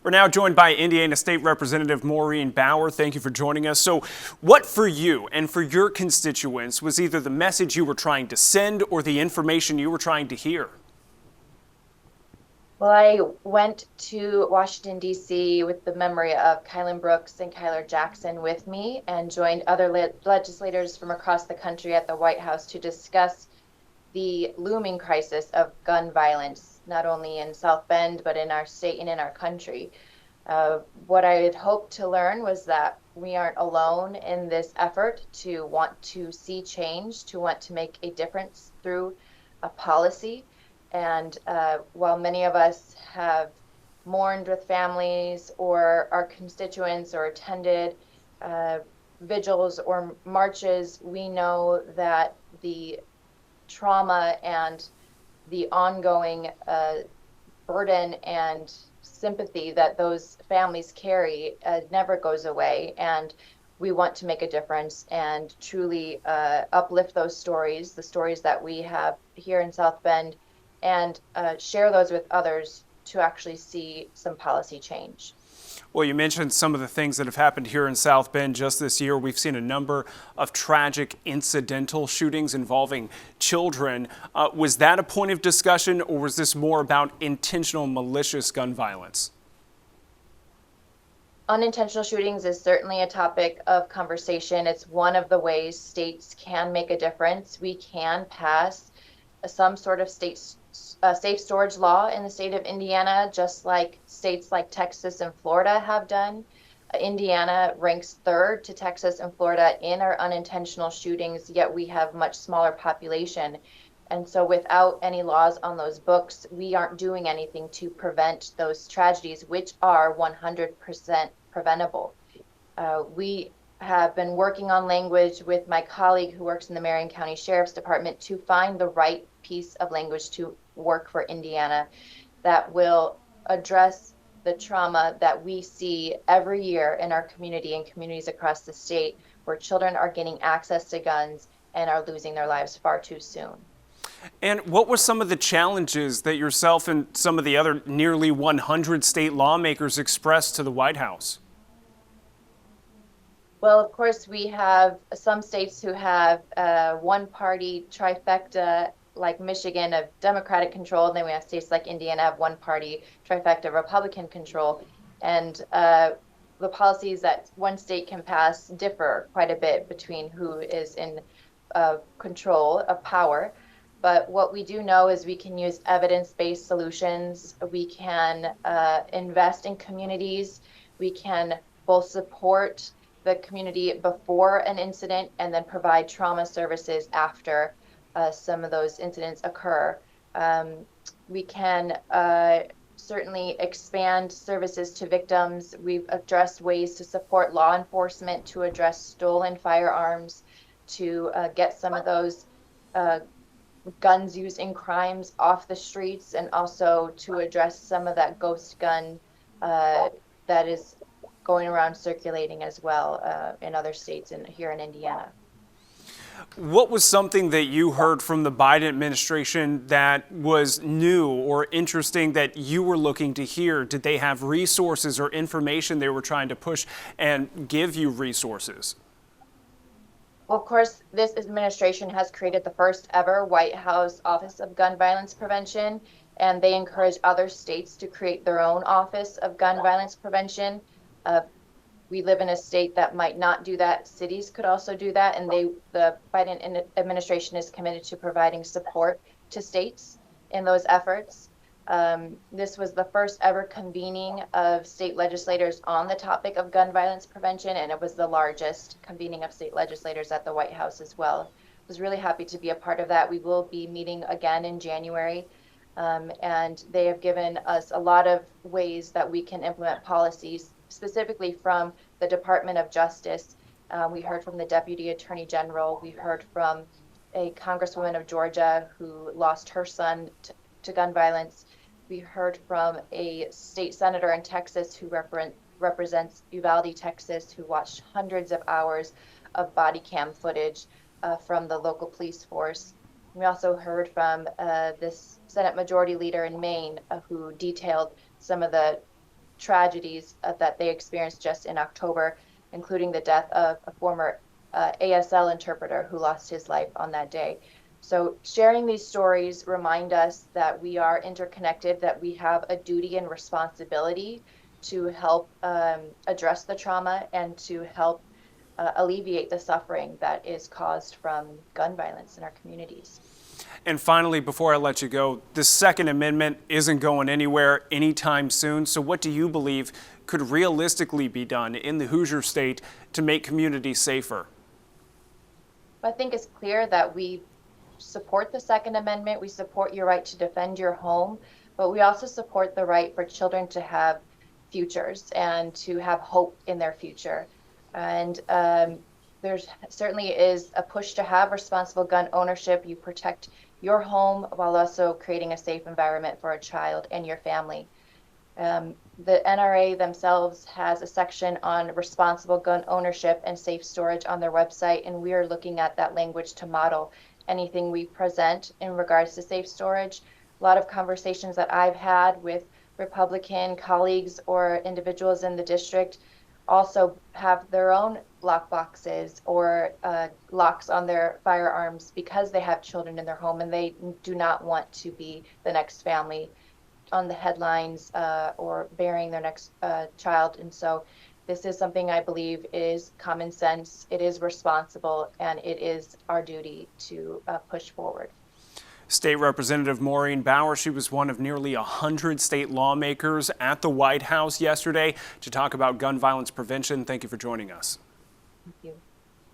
We're now joined by Indiana State Representative Maureen Bauer. Thank you for joining us. So, what for you and for your constituents was either the message you were trying to send or the information you were trying to hear? Well, I went to Washington, D.C. with the memory of Kylan Brooks and Kyler Jackson with me and joined other legislators from across the country at the White House to discuss the looming crisis of gun violence, not only in South Bend, but in our state and in our country. What I had hoped to learn was that we aren't alone in this effort to want to see change, to want to make a difference through a policy. And while many of us have mourned with families or our constituents or attended vigils or marches, we know that the trauma and the ongoing burden and sympathy that those families carry never goes away. And we want to make a difference and truly uplift those stories, the stories that we have here in South Bend, and share those with others to actually see some policy change. Well, you mentioned some of the things that have happened here in South Bend just this year. We've seen a number of tragic incidental shootings involving children. Was that a point of discussion, or was this more about intentional malicious gun violence? Unintentional shootings is certainly a topic of conversation. It's one of the ways states can make a difference. We can pass some sort of safe storage law in the state of Indiana, just like states like Texas and Florida have done. Indiana ranks third to Texas and Florida in our unintentional shootings, yet we have much smaller population. And so without any laws on those books, we aren't doing anything to prevent those tragedies, which are 100% preventable. We have been working on language with my colleague who works in the Marion County Sheriff's Department to find the right piece of language to work for Indiana that will address the trauma that we see every year in our community and communities across the state, where children are getting access to guns and are losing their lives far too soon. And what were some of the challenges that yourself and some of the other nearly 100 state lawmakers expressed to the White House? Well, of course, we have some states who have one-party trifecta, like Michigan, of Democratic control, and then we have states like Indiana have one-party trifecta, Republican control. And the policies that one state can pass differ quite a bit between who is in control of power. But what we do know is we can use evidence-based solutions. We can invest in communities. We can both support the community before an incident and then provide trauma services after some of those incidents occur. We can certainly expand services to victims. We've addressed ways to support law enforcement to address stolen firearms, to get some of those guns used in crimes off the streets, and also to address some of that ghost gun that is going around circulating as well in other states and here in Indiana. What was something that you heard from the Biden administration that was new or interesting that you were looking to hear? Did they have resources or information they were trying to push and give you resources? Well, of course, this administration has created the first ever White House Office of Gun Violence Prevention, and they encourage other states to create their own Office of Gun Violence Prevention. We live in a state that might not do that. Cities could also do that, and the Biden administration is committed to providing support to states in those efforts. This was the first ever convening of state legislators on the topic of gun violence prevention, and it was the largest convening of state legislators at the White House as well. I was really happy to be a part of that. We will be meeting again in January, and they have given us a lot of ways that we can implement policies, specifically from the Department of Justice. We heard from the Deputy Attorney General. We heard from a Congresswoman of Georgia who lost her son to gun violence. We heard from a state senator in Texas who represents Uvalde, Texas, who watched hundreds of hours of body cam footage from the local police force. We also heard from this Senate Majority Leader in Maine who detailed some of the tragedies that they experienced just in October, including the death of a former ASL interpreter who lost his life on that day. So sharing these stories remind us that we are interconnected, that we have a duty and responsibility to help address the trauma and to help alleviate the suffering that is caused from gun violence in our communities. And finally, before I let you go, the Second Amendment isn't going anywhere anytime soon. So what do you believe could realistically be done in the Hoosier State to make communities safer? I think it's clear that we support the Second Amendment. We support your right to defend your home, but we also support the right for children to have futures and to have hope in their future. And there certainly is a push to have responsible gun ownership. You protect your home while also creating a safe environment for a child and your family. The NRA themselves has a section on responsible gun ownership and safe storage on their website, and we are looking at that language to model anything we present in regards to safe storage. A lot of conversations that I've had with Republican colleagues or individuals in the district also have their own lock boxes or locks on their firearms because they have children in their home and they do not want to be the next family on the headlines or bearing their next child. And so this is something I believe is common sense, it is responsible, and it is our duty to push forward. State Representative Maureen Bauer, she was one of nearly 100 state lawmakers at the White House yesterday to talk about gun violence prevention. Thank you for joining us. Thank you.